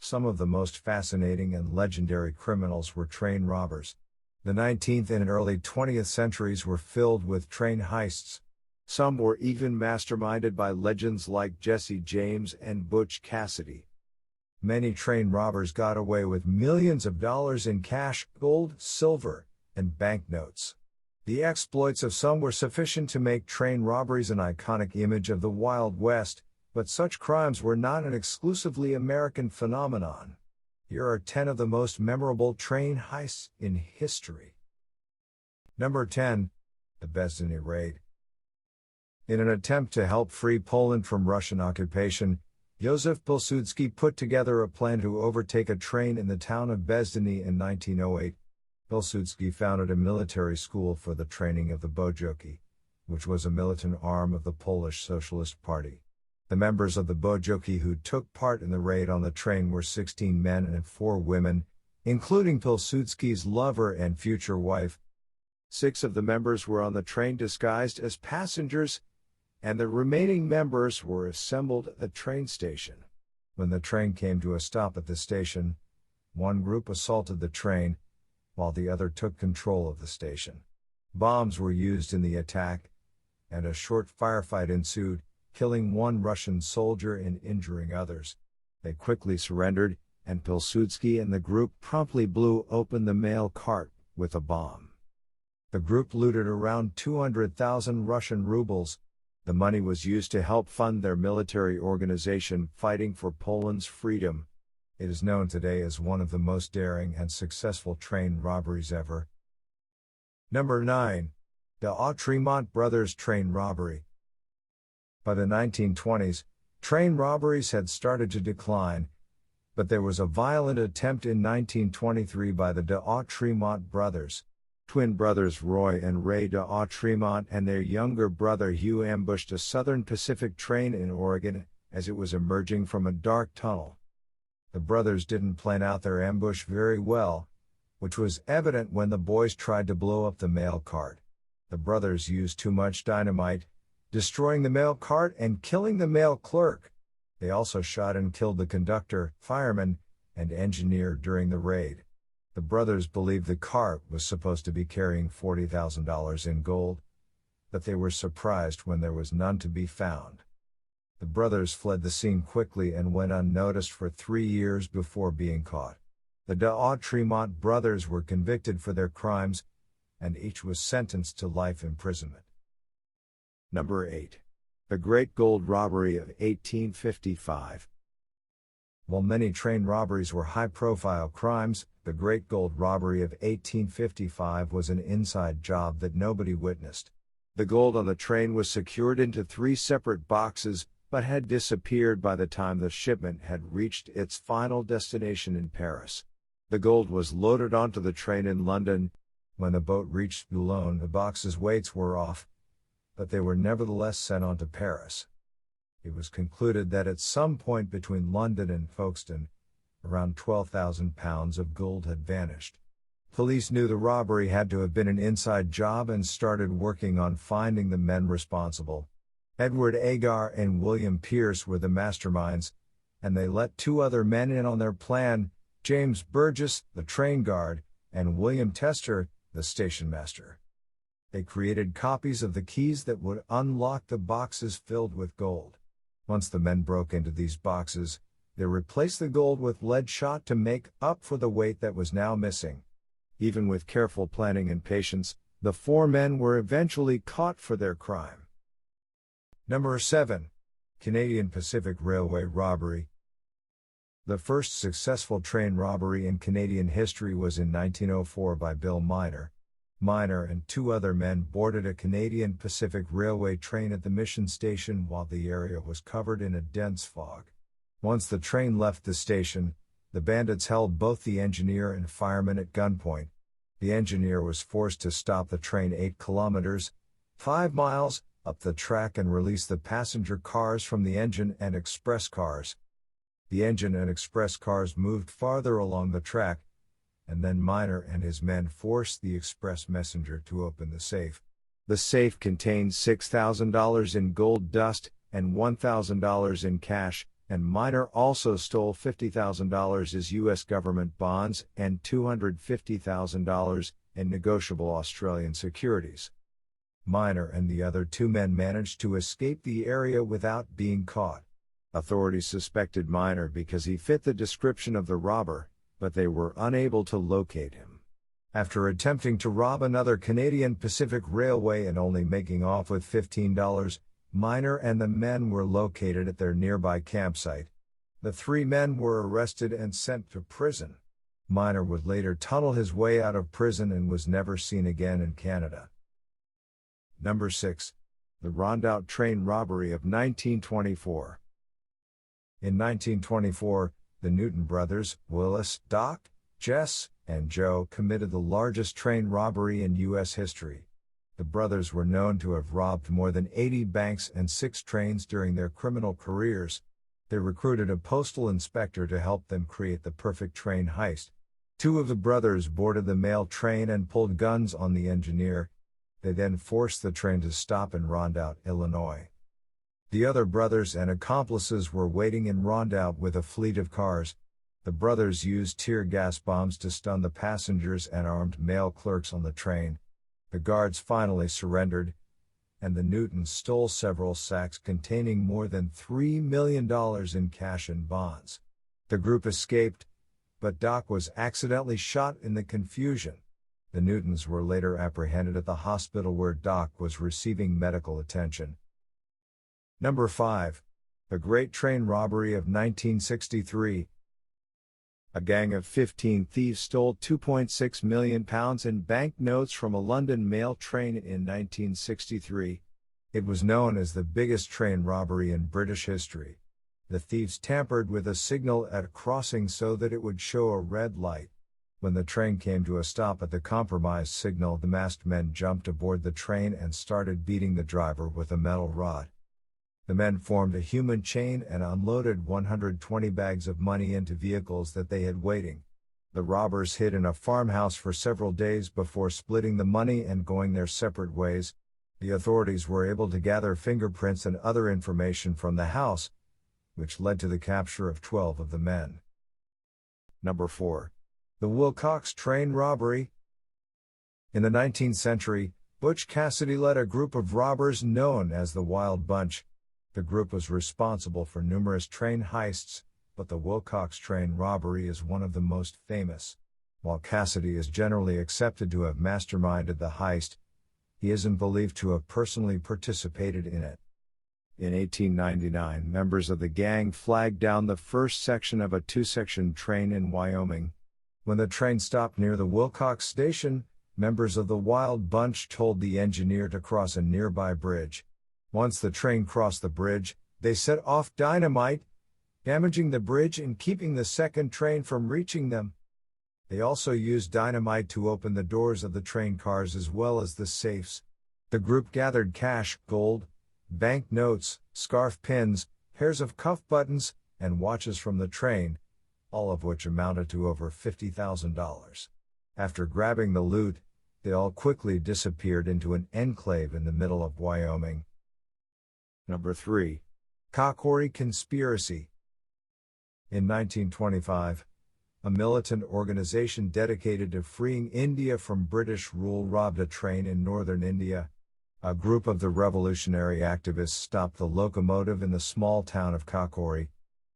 Some of the most fascinating and legendary criminals were train robbers. The 19th and early 20th centuries were filled with train heists. Some were even masterminded by legends like Jesse James and Butch Cassidy. Many train robbers got away with millions of dollars in cash, gold, silver, and banknotes. The exploits of some were sufficient to make train robberies an iconic image of the Wild West, but such crimes were not an exclusively American phenomenon. Here are 10 of the most memorable train heists in history. Number 10. The Bezdany Raid. In an attempt to help free Poland from Russian occupation, Józef Pilsudski put together a plan to overtake a train in the town of Bezdany in 1908. Pilsudski founded a military school for the training of the Bojoki, which was a militant arm of the Polish Socialist Party. The members of the Bojoki who took part in the raid on the train were 16 men and 4 women, including Pilsudski's lover and future wife. 6 of the members were on the train disguised as passengers, and the remaining members were assembled at the train station. When the train came to a stop at the station, one group assaulted the train, while the other took control of the station. Bombs were used in the attack, and a short firefight ensued, killing 1 Russian soldier and injuring others. They quickly surrendered, and Pilsudski and the group promptly blew open the mail cart with a bomb. The group looted around 200,000 Russian rubles. The money was used to help fund their military organization fighting for Poland's freedom. It is known today as one of the most daring and successful train robberies ever. Number 9. DeAutremont Brothers Train Robbery. By the 1920s, train robberies had started to decline, but there was a violent attempt in 1923 by the DeAutremont brothers. Twin brothers Roy and Ray DeAutremont and their younger brother Hugh ambushed a Southern Pacific train in Oregon as it was emerging from a dark tunnel. The brothers didn't plan out their ambush very well, which was evident when the boys tried to blow up the mail cart. The brothers used too much dynamite, destroying the mail cart and killing the mail clerk. They also shot and killed the conductor, fireman, and engineer during the raid. The brothers believed the cart was supposed to be carrying $40,000 in gold, but they were surprised when there was none to be found. The brothers fled the scene quickly and went unnoticed for 3 years before being caught. The DeAutremont brothers were convicted for their crimes, and each was sentenced to life imprisonment. Number 8. The Great Gold Robbery of 1855. While many train robberies were high-profile crimes, the Great Gold Robbery of 1855 was an inside job that nobody witnessed. The gold on the train was secured into 3 separate boxes, but had disappeared by the time the shipment had reached its final destination in Paris. The gold was loaded onto the train in London. When the boat reached Boulogne, the boxes' weights were off, but they were nevertheless sent on to Paris. It was concluded that at some point between London and Folkestone, around 12,000 pounds of gold had vanished. Police knew the robbery had to have been an inside job and started working on finding the men responsible. Edward Agar and William Pierce were the masterminds, and they let 2 other men in on their plan, James Burgess, the train guard, and William Tester, the station master. They created copies of the keys that would unlock the boxes filled with gold. Once the men broke into these boxes, they replaced the gold with lead shot to make up for the weight that was now missing. Even with careful planning and patience, the 4 men were eventually caught for their crime. Number 7. Canadian Pacific Railway Robbery. The first successful train robbery in Canadian history was in 1904 by Bill Miner. Miner and 2 other men boarded a Canadian Pacific Railway train at the Mission Station while the area was covered in a dense fog. Once the train left the station, the bandits held both the engineer and fireman at gunpoint. The engineer was forced to stop the train 8 kilometers, 5 miles, up the track and release the passenger cars from the engine and express cars. The engine and express cars moved farther along the track, and then Miner and his men forced the express messenger to open the safe. The safe contained $6,000 in gold dust and $1,000 in cash, and Miner also stole $50,000 as U.S. government bonds and $250,000 in negotiable Australian securities. Miner and the other two men managed to escape the area without being caught. Authorities suspected Miner because he fit the description of the robber, but they were unable to locate him. After attempting to rob another Canadian Pacific Railway and only making off with $15, Miner and the men were located at their nearby campsite. The three men were arrested and sent to prison. Miner would later tunnel his way out of prison and was never seen again in Canada. Number 6. The Rondout train robbery of 1924. In 1924, the Newton brothers, Willis, Doc, Jess, and Joe, committed the largest train robbery in U.S. history. The brothers were known to have robbed more than 80 banks and 6 trains during their criminal careers. They recruited a postal inspector to help them create the perfect train heist. 2 of the brothers boarded the mail train and pulled guns on the engineer. They then forced the train to stop in Rondout, Illinois. The other brothers and accomplices were waiting in Rondout with a fleet of cars. The brothers used tear gas bombs to stun the passengers and armed mail clerks on the train. The guards finally surrendered, and the Newtons stole several sacks containing more than $3 million in cash and bonds. The group escaped, but Doc was accidentally shot in the confusion. The Newtons were later apprehended at the hospital where Doc was receiving medical attention. Number 5. The Great Train Robbery of 1963. A gang of 15 thieves stole £2.6 million in banknotes from a London mail train in 1963. It was known as the biggest train robbery in British history. The thieves tampered with a signal at a crossing so that it would show a red light. When the train came to a stop at the compromised signal, the masked men jumped aboard the train and started beating the driver with a metal rod. The men formed a human chain and unloaded 120 bags of money into vehicles that they had waiting. The robbers hid in a farmhouse for several days before splitting the money and going their separate ways. The authorities were able to gather fingerprints and other information from the house, which led to the capture of 12 of the men. Number 4. The Wilcox train robbery. In the 19th century, Butch Cassidy led a group of robbers known as the Wild Bunch. The group was responsible for numerous train heists, but the Wilcox train robbery is one of the most famous. While Cassidy is generally accepted to have masterminded the heist, he isn't believed to have personally participated in it. In 1899, members of the gang flagged down the first section of a 2-section train in Wyoming. When the train stopped near the Wilcox station, members of the Wild Bunch told the engineer to cross a nearby bridge. Once the train crossed the bridge, they set off dynamite, damaging the bridge and keeping the second train from reaching them. They also used dynamite to open the doors of the train cars as well as the safes. The group gathered cash, gold, bank notes, scarf pins, pairs of cuff buttons, and watches from the train, all of which amounted to over $50,000. After grabbing the loot, they all quickly disappeared into an enclave in the middle of Wyoming. Number 3. Kakori Conspiracy. In 1925, a militant organization dedicated to freeing India from British rule robbed a train in northern India. A group of the revolutionary activists stopped the locomotive in the small town of Kakori.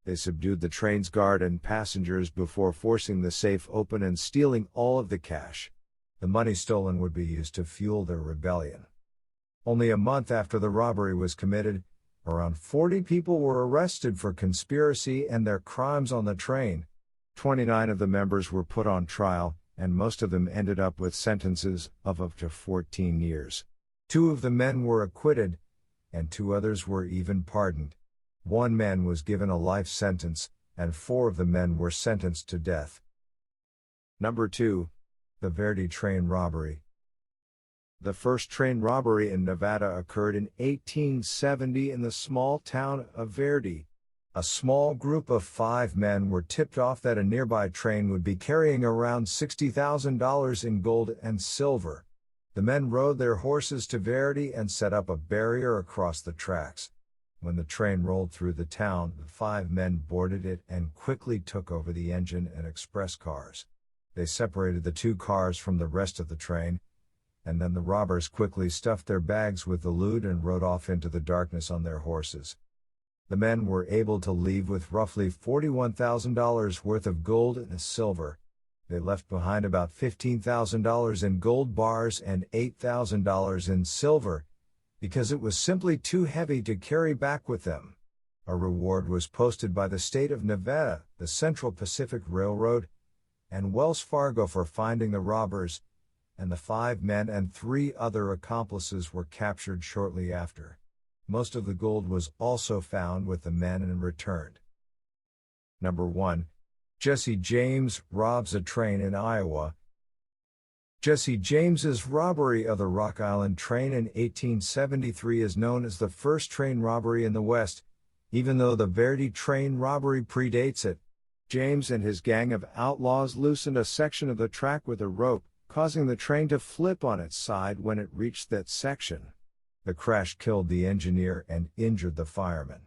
They subdued the train's guard and passengers before forcing the safe open and stealing all of the cash. The money stolen would be used to fuel their rebellion. Only a month after the robbery was committed, around 40 people were arrested for conspiracy and their crimes on the train. 29 of the members were put on trial, and most of them ended up with sentences of up to 14 years. 2 of the men were acquitted, and 2 others were even pardoned. 1 man was given a life sentence, and 4 of the men were sentenced to death. Number 2. The Verdi train robbery. The first train robbery in Nevada occurred in 1870 in the small town of Verdi. A small group of 5 men were tipped off that a nearby train would be carrying around $60,000 in gold and silver. The men rode their horses to Verdi and set up a barrier across the tracks. When the train rolled through the town, the 5 men boarded it and quickly took over the engine and express cars. They separated the 2 cars from the rest of the train, and then the robbers quickly stuffed their bags with the loot and rode off into the darkness on their horses. The men were able to leave with roughly $41,000 worth of gold and silver. They left behind about $15,000 in gold bars and $8,000 in silver, because it was simply too heavy to carry back with them. A reward was posted by the state of Nevada, the Central Pacific Railroad, and Wells Fargo for finding the robbers, and the 5 men and 3 other accomplices were captured shortly after. Most of the gold was also found with the men and returned. Number 1. Jesse James robs a train in Iowa. Jesse James's robbery of the Rock Island train in 1873 is known as the first train robbery in the West, even though the Verdi train robbery predates it. James and his gang of outlaws loosened a section of the track with a rope, causing the train to flip on its side when it reached that section. The crash killed the engineer and injured the fireman.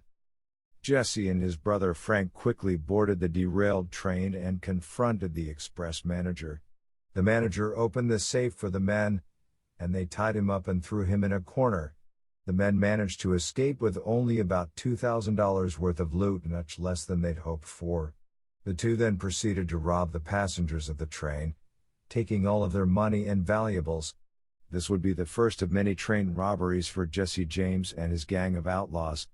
Jesse and his brother Frank quickly boarded the derailed train and confronted the express manager. The manager opened the safe for the men, and they tied him up and threw him in a corner. The men managed to escape with only about $2,000 worth of loot, much less than they'd hoped for. The 2 then proceeded to rob the passengers of the train, taking all of their money and valuables. This would be the first of many train robberies for Jesse James and his gang of outlaws.